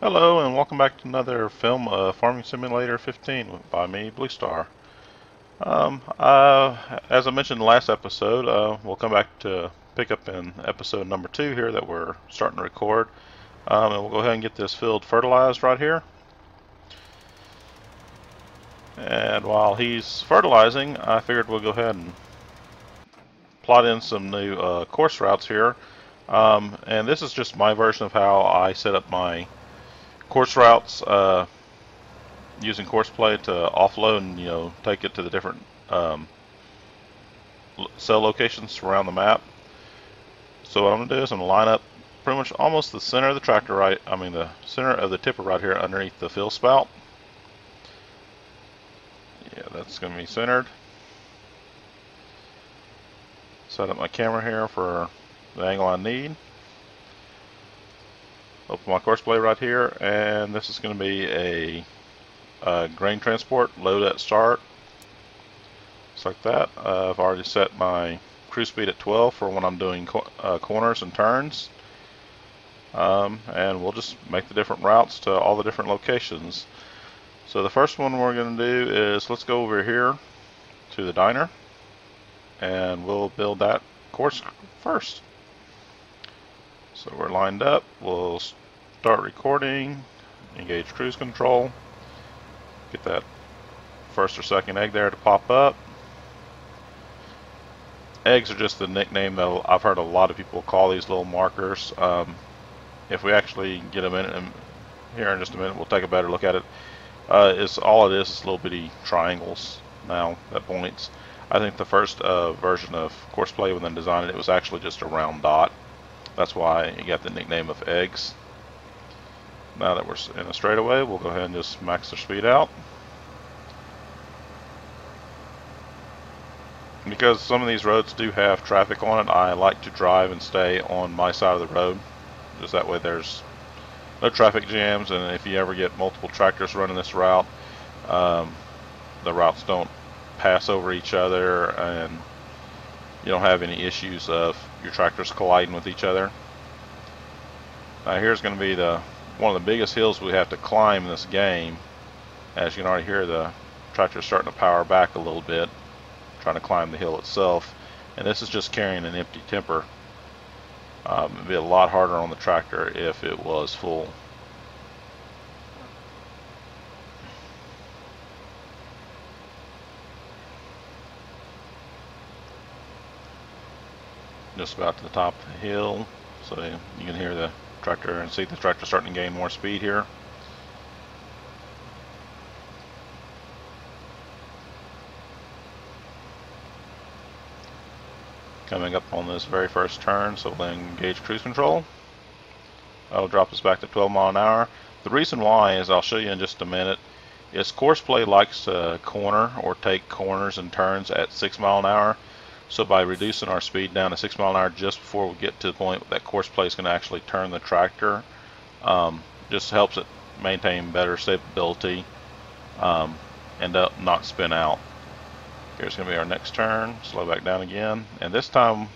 Hello and welcome back to another film, Farming Simulator 15 by me, Blue Star. As I mentioned in the last episode, we'll come back to pick up in episode number 2 here that we're starting to record. And we'll go ahead and get this field fertilized right here. And while he's fertilizing, I figured we'll go ahead and plot in some new course routes here. And this is just my version of how I set up my course routes. Using Courseplay to offload and take it to the different cell locations around the map. So what I'm gonna do is I'm gonna line up pretty much almost the center of the tractor the center of the tipper right here underneath the fill spout. Yeah, that's gonna be centered. Set up my camera here for the angle I need. Open my Courseplay right here, and this is gonna be a grain transport load at start. Just like that. I've already set my cruise speed at 12 for when I'm doing corners and turns. And we'll just make the different routes to all the different locations. So the first one we're going to do is let's go over here to the diner and we'll build that course first. So we're lined up. We'll start recording, engage cruise control, get that first or second egg there to pop up. Eggs are just the nickname that I've heard a lot of people call these little markers. If we actually get them in here in just a minute, we'll take a better look at it. All it is little bitty triangles now that points. I think the first version of Courseplay when they designed it was actually just a round dot. That's why it got the nickname of eggs. Now that we're in a straightaway, we'll go ahead and just max the speed out. Because some of these roads do have traffic on it, I like to drive and stay on my side of the road. Just that way there's no traffic jams, and if you ever get multiple tractors running this route, the routes don't pass over each other and you don't have any issues of your tractors colliding with each other. Now here's going to be one of the biggest hills we have to climb in this game. As you can already hear, the tractor's starting to power back a little bit, trying to climb the hill itself, and this is just carrying an empty tipper. It'd be a lot harder on the tractor if it was full. Just about to the top of the hill, so you can hear the tractor and see the tractor starting to gain more speed here. Coming up on this very first turn, so we'll engage cruise control. That'll drop us back to 12 miles an hour. The reason why is I'll show you in just a minute. Is Courseplay likes to corner or take corners and turns at 6 miles an hour. So by reducing our speed down to 6 miles an hour just before we get to the point that Courseplay is going to actually turn the tractor, just helps it maintain better stability and not spin out. Here's going to be our next turn. Slow back down again, and this time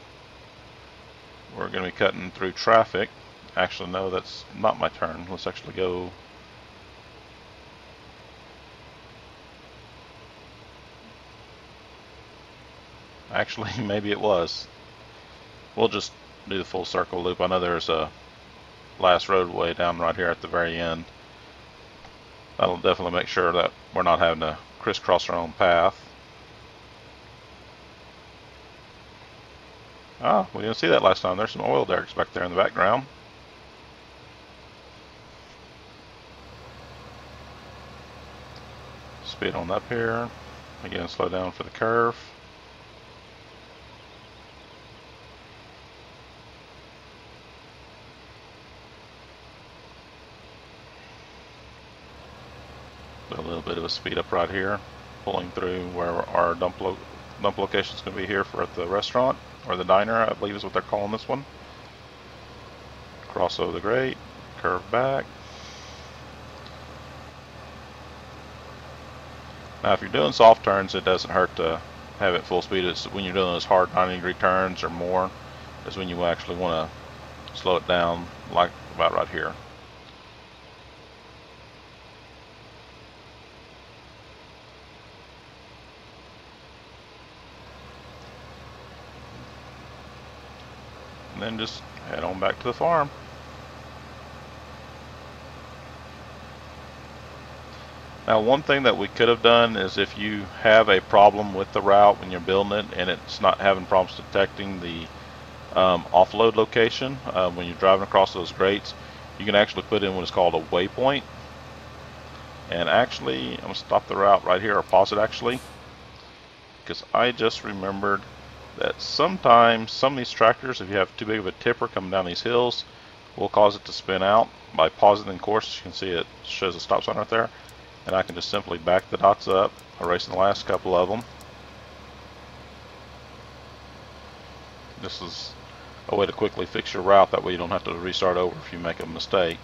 we're going to be cutting through traffic. Actually, no, that's not my turn. Let's actually go. Actually, maybe it was. We'll just do the full circle loop. I know there's a last roadway down right here at the very end. That'll definitely make sure that we're not having to crisscross our own path. Ah, we didn't see that last time. There's some oil derricks back there in the background. Speed on up here. Again, slow down for the curve. A little bit of a speed up right here, pulling through where our dump location is going to be here for at the restaurant, or the diner, I believe is what they're calling this one. Cross over the grate, curve back. Now if you're doing soft turns, it doesn't hurt to have it full speed. It's when you're doing those hard 90-degree turns or more is when you actually want to slow it down, like about right here. and then just head on back to the farm. Now, one thing that we could have done is if you have a problem with the route when you're building it and it's not having problems detecting the offload location when you're driving across those grates, you can actually put in what is called a waypoint. And actually, I'm going to stop the route right here, or pause it actually, because I just remembered that sometimes some of these tractors, if you have too big of a tipper coming down these hills, will cause it to spin out. By pausing the course, you can see it shows a stop sign right there, and I can just simply back the dots up, erasing the last couple of them. This is a way to quickly fix your route, that way you don't have to restart over if you make a mistake.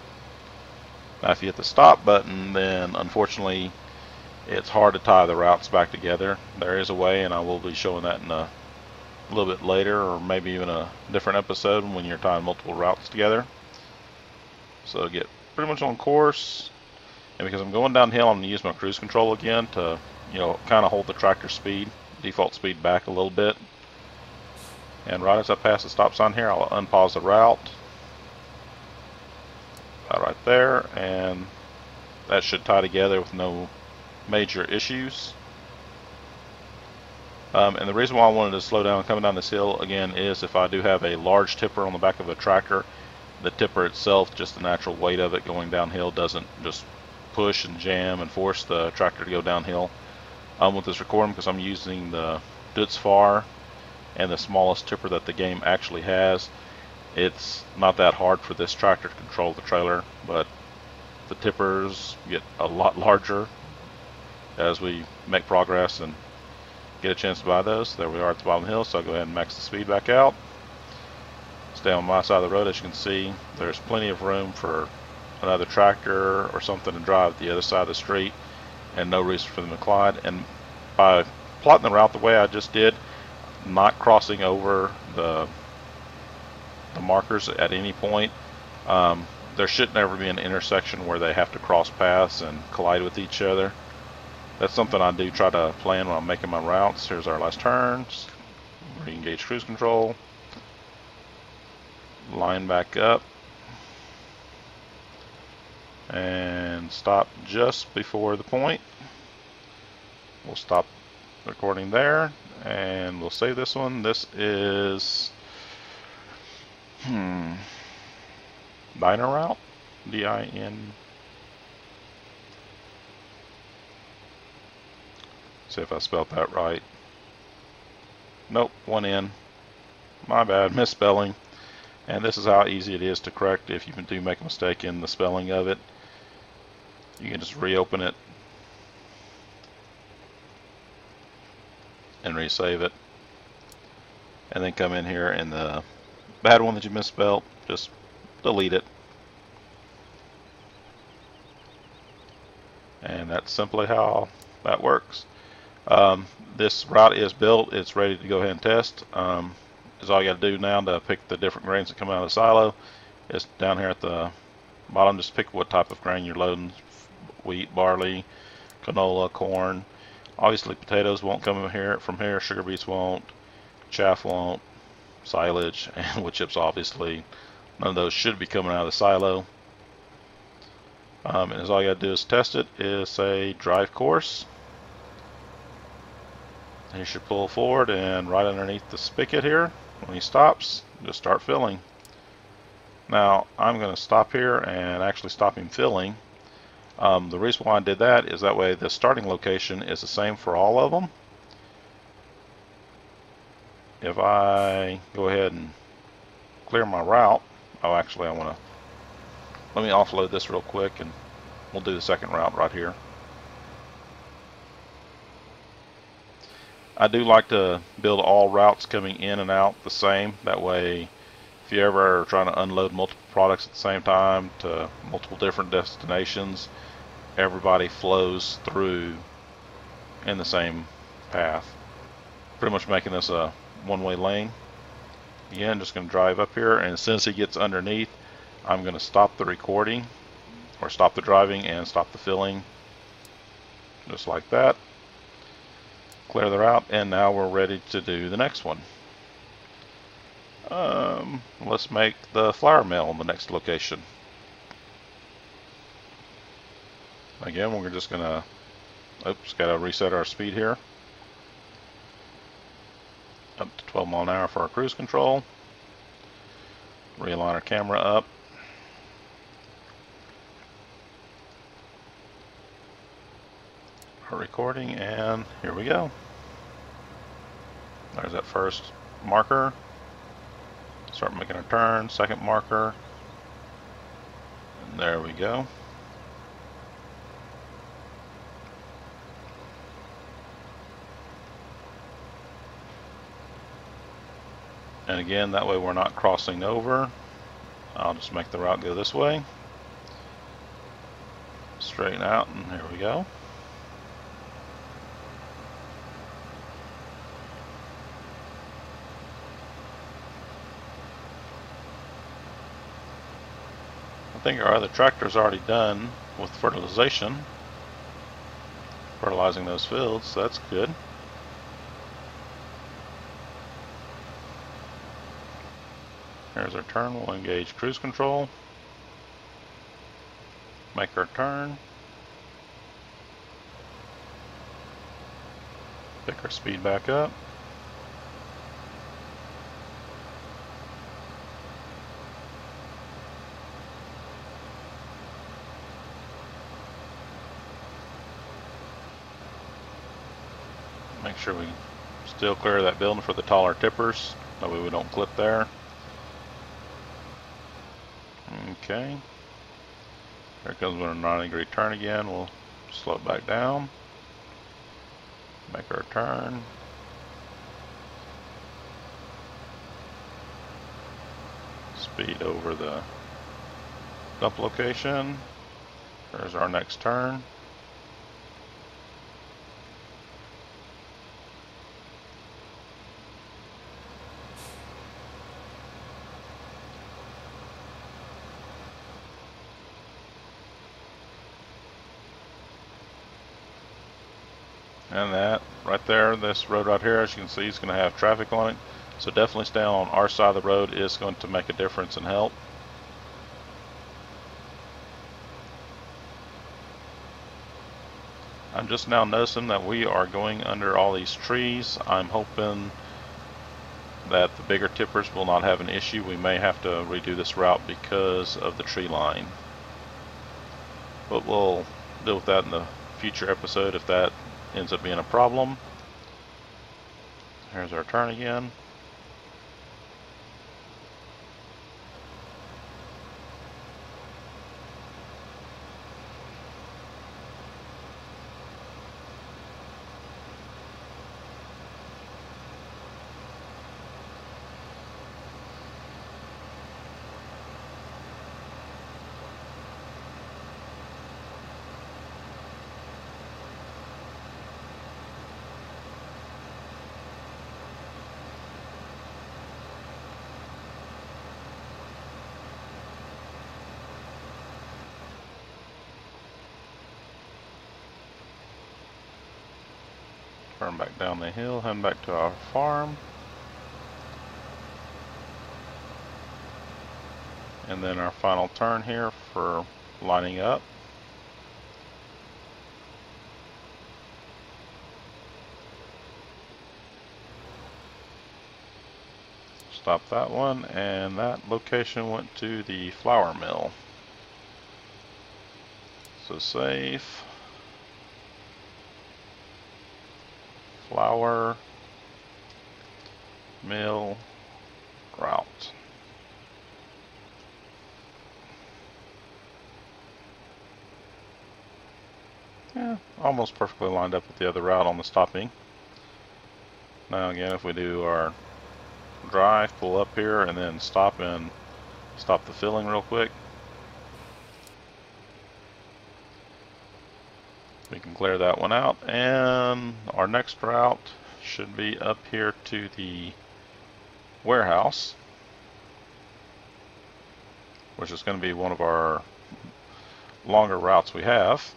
Now if you hit the stop button, then unfortunately it's hard to tie the routes back together. There is a way, and I will be showing that in a little bit later, or maybe even a different episode when you're tying multiple routes together. So get pretty much on course, and because I'm going downhill, I'm going to use my cruise control again to, you know, kind of hold the tractor speed, default speed back a little bit. And right as I pass the stop sign here, I'll unpause the route. Right there, and that should tie together with no major issues. And the reason why I wanted to slow down coming down this hill again is if I do have a large tipper on the back of a tractor, the tipper itself, just the natural weight of it going downhill, doesn't just push and jam and force the tractor to go downhill. With this recording, because I'm using the Dutzfar and the smallest tipper that the game actually has, it's not that hard for this tractor to control the trailer, but the tippers get a lot larger as we make progress and get a chance to buy those. There we are at the bottom of the hill, so I'll go ahead and max the speed back out. Stay on my side of the road. As you can see, there's plenty of room for another tractor or something to drive the other side of the street, and no reason for them to collide. And by plotting the route the way I just did, not crossing over the markers at any point, there should never be an intersection where they have to cross paths and collide with each other. That's something I do try to plan when I'm making my routes. Here's our last turns. Re-engage cruise control. Line back up. And stop just before the point. We'll stop recording there, and we'll save this one. This is Diner route, D-I-N. See if I spelled that right. Nope, one N. My bad, misspelling. And this is how easy it is to correct if you do make a mistake in the spelling of it. You can just reopen it and resave it, and then come in here, and the bad one that you misspelled, just delete it. And that's simply how that works. This route is built, it's ready to go ahead and test. Is all you got to do now to pick the different grains that come out of the silo. It's down here at the bottom, just pick what type of grain you're loading: wheat, barley, canola, corn. Obviously potatoes won't come from here, sugar beets won't, chaff won't, silage, and wood chips obviously. None of those should be coming out of the silo. And all you got to do is test it, is say drive course. And you should pull forward, and right underneath the spigot here, when he stops, just start filling. Now I'm going to stop here and actually stop him filling. The reason why I did that is that way the starting location is the same for all of them. If I go ahead and clear my route, oh actually let me offload this real quick, and we'll do the second route right here. I do like to build all routes coming in and out the same. That way, if you ever are trying to unload multiple products at the same time to multiple different destinations, everybody flows through in the same path. Pretty much making this a one-way lane. Again, just going to drive up here, and as soon as he gets underneath, I'm going to stop the recording, or stop the driving and stop the filling, just like that. Clear the route, and now we're ready to do the next one. Let's make the flour mill the next location. Again, we're just gonna, oops, gotta reset our speed here. Up to 12 mile an hour for our cruise control. Realign our camera up. Our recording, and here we go. There's that first marker. Start making a turn, second marker. And there we go. And again, that way we're not crossing over. I'll just make the route go this way. Straighten out, and here we go. I think our other tractor's already done with fertilization. Fertilizing those fields, so that's good. Here's our turn. We'll engage cruise control. Make our turn. Pick our speed back up. Make sure we still clear that building for the taller tippers. That way we don't clip there. Okay. There comes with a 90-degree turn again. We'll slow it back down. Make our turn. Speed over the dump location. There's our next turn. And that right there, this road right here, as you can see, is going to have traffic on it. So definitely staying on our side of the road is going to make a difference and help. I'm just now noticing that we are going under all these trees. I'm hoping that the bigger tippers will not have an issue. We may have to redo this route because of the tree line. But we'll deal with that in the future episode if that ends up being a problem. Here's our turn again. Turn back down the hill, head back to our farm. And then our final turn here for lining up. Stop that one, and that location went to the flour mill. So save. Flour mill route. Yeah, almost perfectly lined up with the other route on the stopping. Now again, if we do our drive, pull up here, and then stop the filling real quick, we can clear that one out, and our next route should be up here to the warehouse, which is going to be one of our longer routes we have.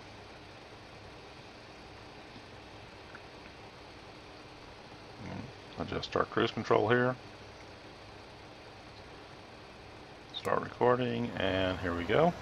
Adjust our cruise control here. Start recording, and here we go.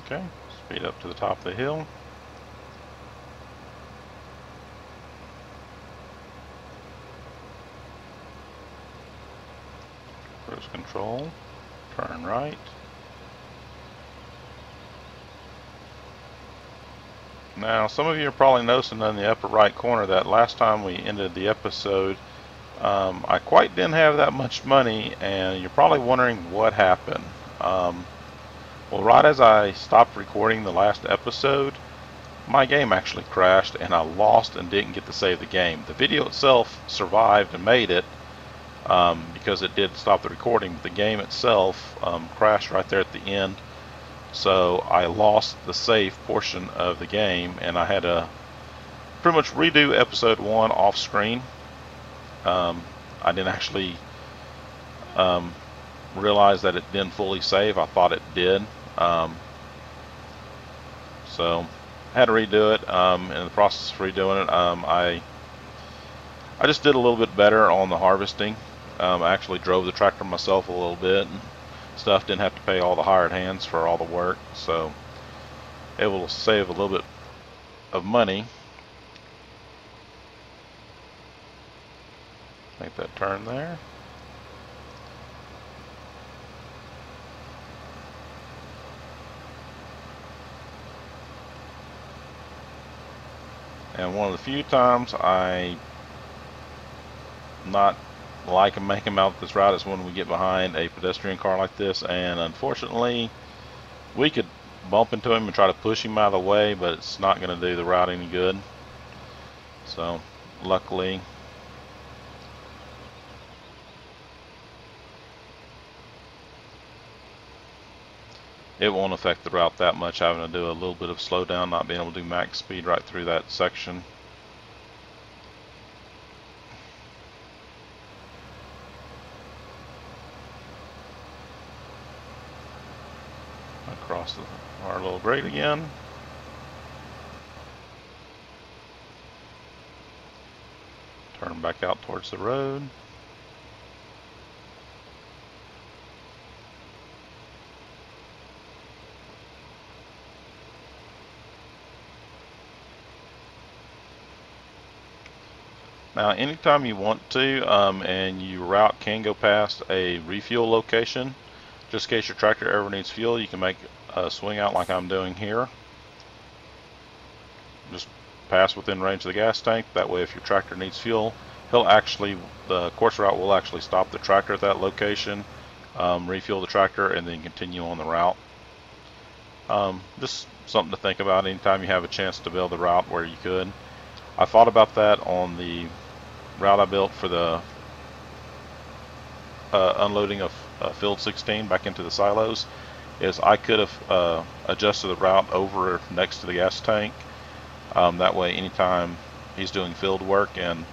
Okay, speed up to the top of the hill. Cruise control, turn right. Now, some of you are probably noticing in the upper right corner that last time we ended the episode, I quite didn't have that much money, and you're probably wondering what happened. Well, right as I stopped recording the last episode, my game actually crashed and I lost and didn't get to save the game. The video itself survived and made it because it did stop the recording, but the game itself crashed right there at the end. So I lost the save portion of the game and I had to pretty much redo episode 1 off screen. I didn't actually realize that it didn't fully save. I thought it did. So I had to redo it. In the process of redoing it, I just did a little bit better on the harvesting. I actually drove the tractor myself a little bit and stuff. Didn't have to pay all the hired hands for all the work, so able to save a little bit of money. Make that turn there. And one of the few times I not like making them out this route is when we get behind a pedestrian car like this, and unfortunately we could bump into him and try to push him out of the way, but it's not going to do the route any good. So luckily it won't affect the route that much, having to do a little bit of slowdown, not being able to do max speed right through that section. Across our little grade again. Turn back out towards the road. Now, anytime you want to, and your route can go past a refuel location, just in case your tractor ever needs fuel, you can make a swing out like I'm doing here. Just pass within range of the gas tank. That way, if your tractor needs fuel, the course route will actually stop the tractor at that location, refuel the tractor, and then continue on the route. Just something to think about anytime you have a chance to build a route where you could. I thought about that on the route I built for the unloading of field 16 back into the silos. Is I could have adjusted the route over next to the gas tank. That way, anytime he's doing field work and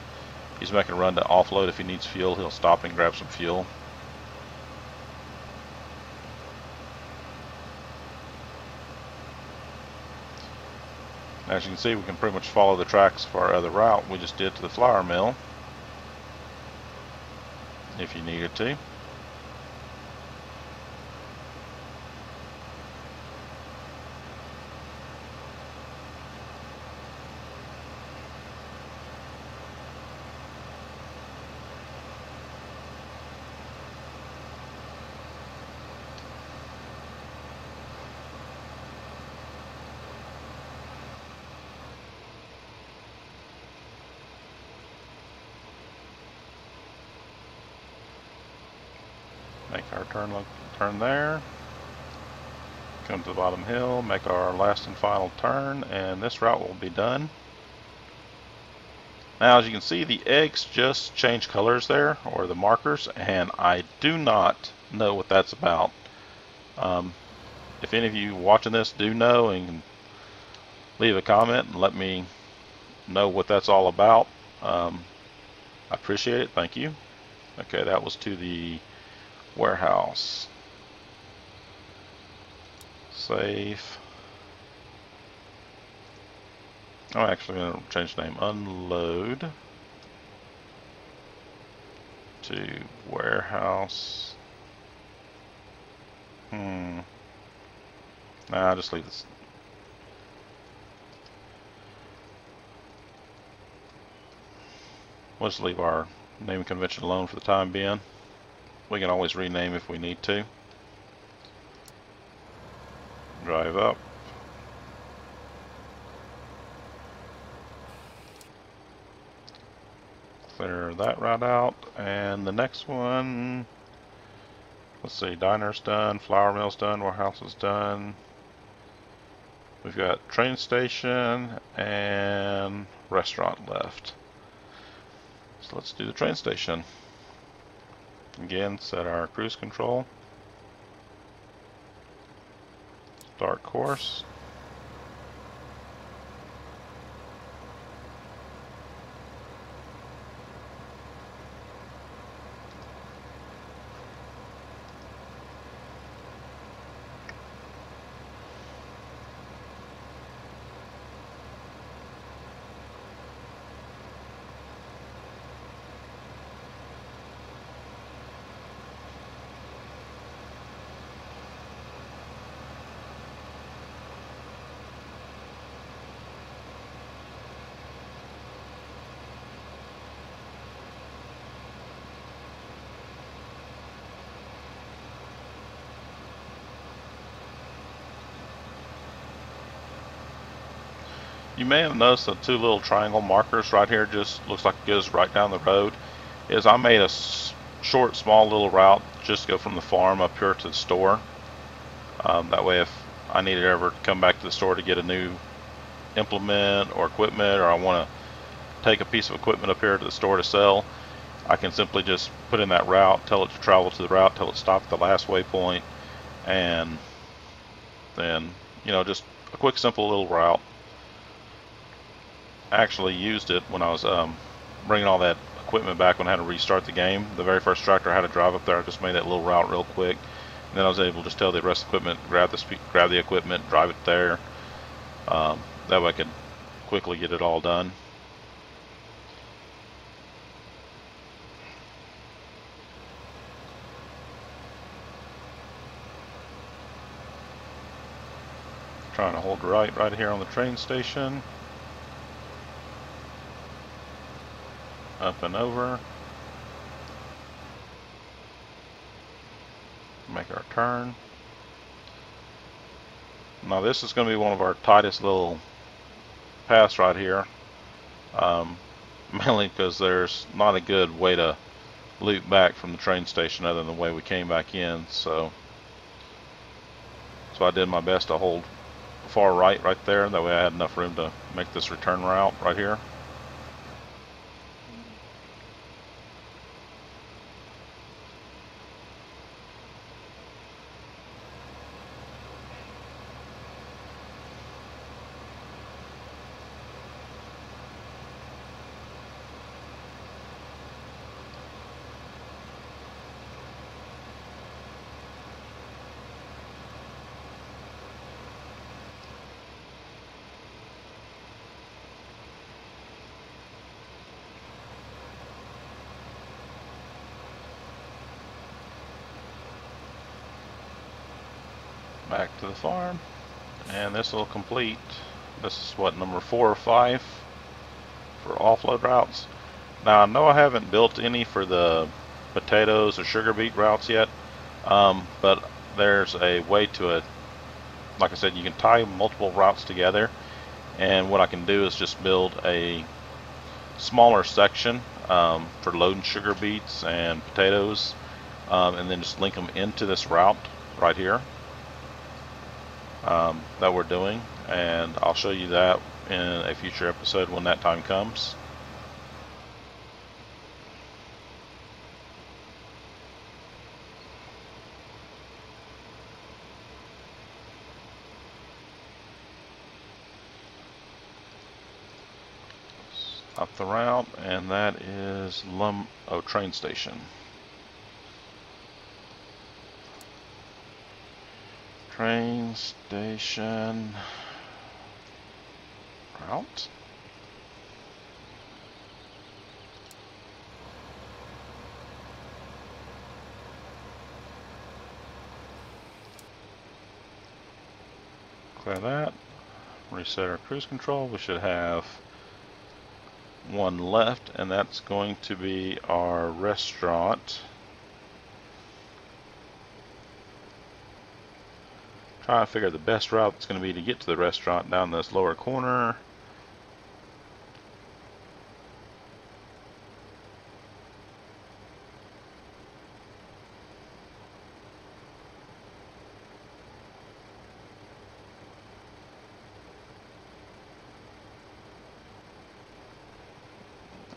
he's making a run to offload, if he needs fuel, he'll stop and grab some fuel. As you can see, we can pretty much follow the tracks for our other route we just did to the flour mill, if you needed to. Make our turn there, come to the bottom hill, make our last and final turn, and this route will be done. Now, as you can see, the eggs just changed colors there, or the markers, and I do not know what that's about. If any of you watching this do know and leave a comment and let me know what that's all about. I appreciate it. Thank you. Okay, that was to the warehouse. Save. I'm actually going to change the name. Unload to warehouse. Nah, I'll just leave this. We'll just leave our naming convention alone for the time being. We can always rename if we need to. Drive up. Clear that right out. And the next one, let's see, diner's done, flour mill's done, warehouse is done. We've got train station and restaurant left. So let's do the train station. Again, set our cruise control. Start course. You may have noticed the two little triangle markers right here, just looks like it goes right down the road. Is I made a short, small little route just to go from the farm up here to the store. That way if I needed ever to come back to the store to get a new implement or equipment, or I want to take a piece of equipment up here to the store to sell, I can simply just put in that route, tell it to travel to the route, tell it to stop at the last waypoint, and then, you know, just a quick, simple little route. Actually used it when I was bringing all that equipment back when I had to restart the game. The very first tractor I had to drive up there, I just made that little route real quick, and then I was able to just tell the rest of the equipment, grab the equipment, drive it there. That way I could quickly get it all done. Trying to hold right here on the train station. Up and over. Make our turn. Now this is going to be one of our tightest little paths right here. Mainly because there's not a good way to loop back from the train station other than the way we came back in. So I did my best to hold far right there. That way I had enough room to make this return route right here. Back to the farm, and this will complete. This is what, number 4 or 5 for offload routes. Now I know I haven't built any for the potatoes or sugar beet routes yet, but there's a way to it. Like I said, you can tie multiple routes together, and what I can do is just build a smaller section for loading sugar beets and potatoes, and then just link them into this route right here that we're doing, and I'll show you that in a future episode when that time comes. up the route, and that is train station. Train station route. Clear that. Reset our cruise control. We should have one left, and that's going to be our restaurant. Trying to figure the best route that's going to be to get to the restaurant down this lower corner.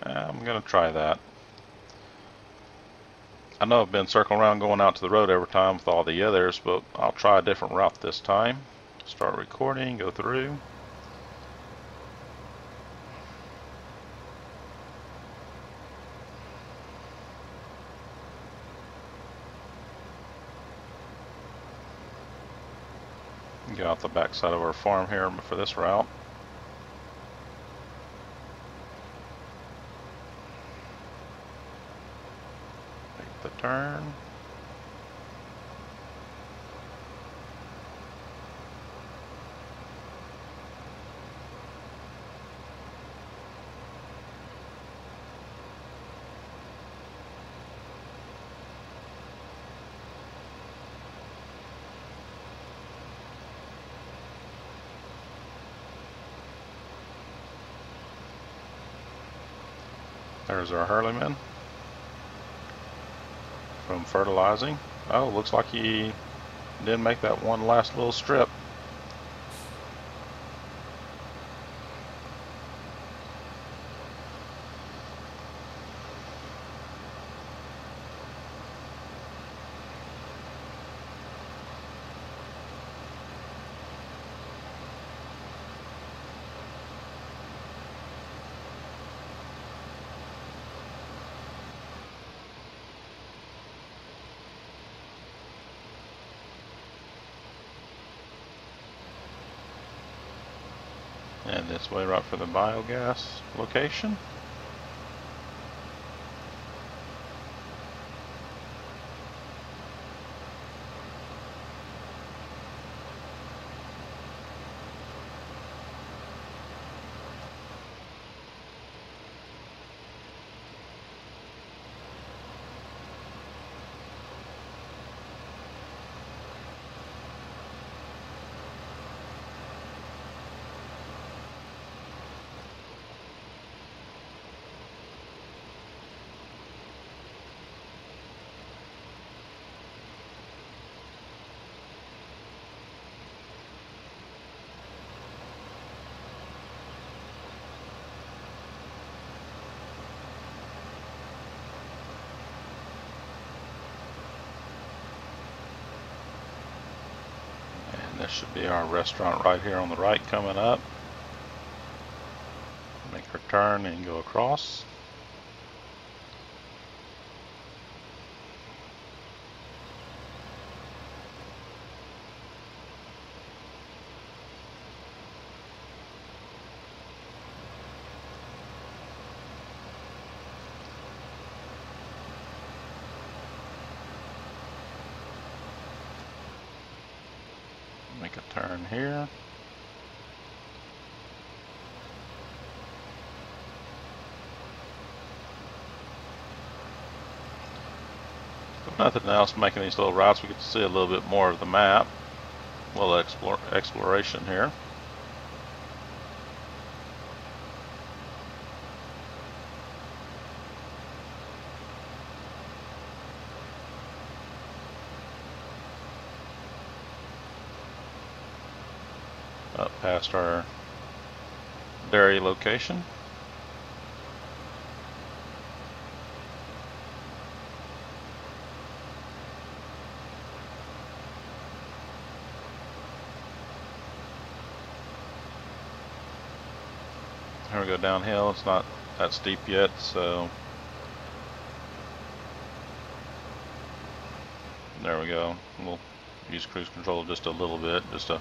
I'm going to try that. I know I've been circling around going out to the road every time with all the others, but I'll try a different route this time. Start recording, go through. Get out the back side of our farm here for this route. Make the turn. There's our Hurleyman from fertilizing. Oh, looks like he didn't make that one last little strip. And this way right for the biogas location. This should be our restaurant right here on the right coming up. Make our turn and go across. Make a turn here. If nothing else, making these little routes, we get to see a little bit more of the map. A little exploration here. Up past our dairy location. Here we go downhill. It's not that steep yet, so there we go. We'll use cruise control just a little bit, just to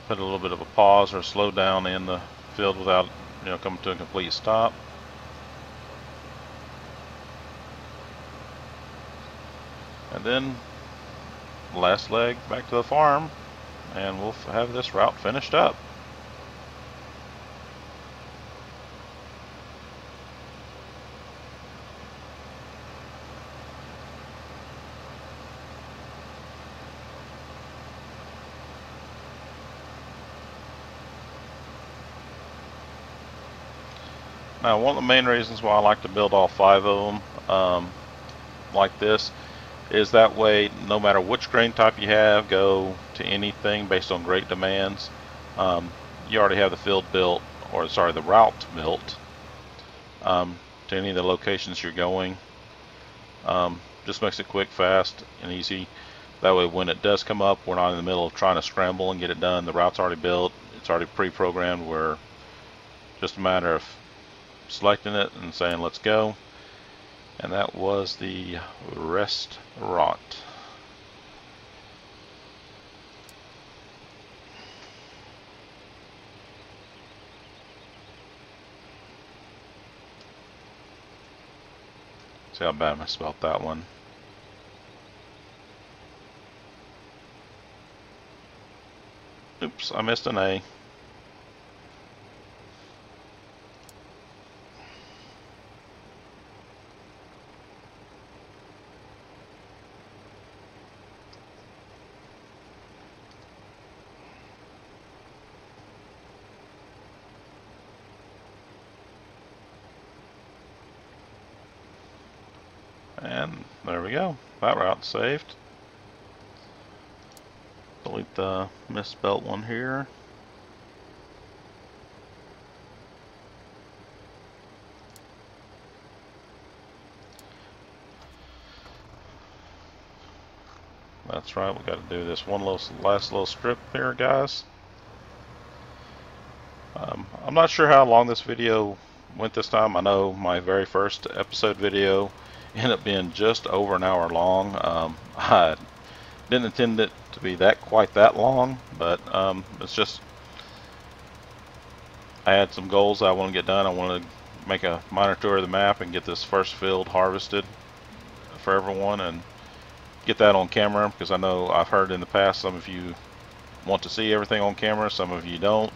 put a little bit of a pause or slow down in the field without, you know, coming to a complete stop. And then last leg back to the farm, and we'll have this route finished up. Now, one of the main reasons why I like to build all 5 of them like this is that way, no matter which grain type you have, go to anything based on grade demands, you already have the field built, or sorry, the route built to any of the locations you're going. Just makes it quick, fast, and easy. That way, when it does come up, we're not in the middle of trying to scramble and get it done. The route's already built, it's already pre-programmed. We're just a matter of selecting it and saying let's go. And that was the restaurant. See how bad I spelled that one. Oops, I missed an A. And there we go. That route's saved. Delete the misspelt one here. That's right, we got to do this one last little strip here, guys. I'm not sure how long this video went this time. I know my very first episode video ended up being just over an hour long. I didn't intend it to be quite that long, but it's just, I had some goals I want to get done. I wanted to make a minor tour of the map and get this first field harvested for everyone and get that on camera, because I know I've heard in the past some of you want to see everything on camera, some of you don't.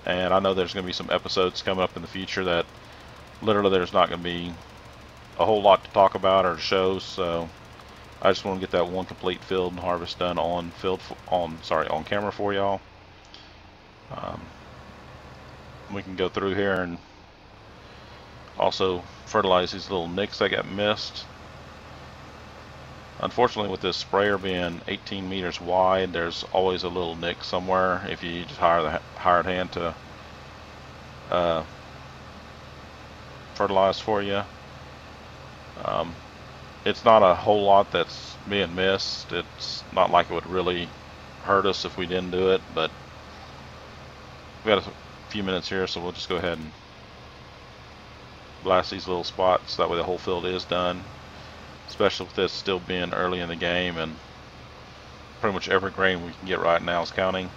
And I know there's going to be some episodes coming up in the future that literally there's not going to be a whole lot to talk about or show, so I just want to get that one complete field harvest done on camera for y'all. We can go through here and also fertilize these little nicks that got missed. Unfortunately, with this sprayer being 18 meters wide, there's always a little nick somewhere if you just hire the hired hand to fertilize for you. It's not a whole lot that's being missed. It's not like it would really hurt us if we didn't do it, but we got a few minutes here, so we'll just go ahead and blast these little spots. That way the whole field is done, especially with this still being early in the game and pretty much every grain we can get right now is counting.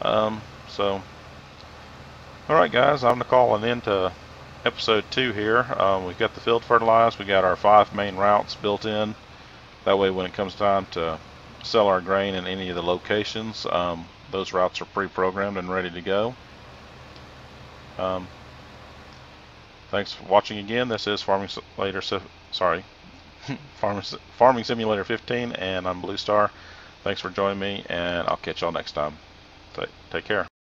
So alright guys, I'm going to call an end to episode 2 here. We've got the field fertilized, we got our 5 main routes built in. That way when it comes time to sell our grain in any of the locations, those routes are pre-programmed and ready to go. Thanks for watching again. This is Farming Simulator 15, and I'm Blue Star. Thanks for joining me, and I'll catch y'all next time. Take care.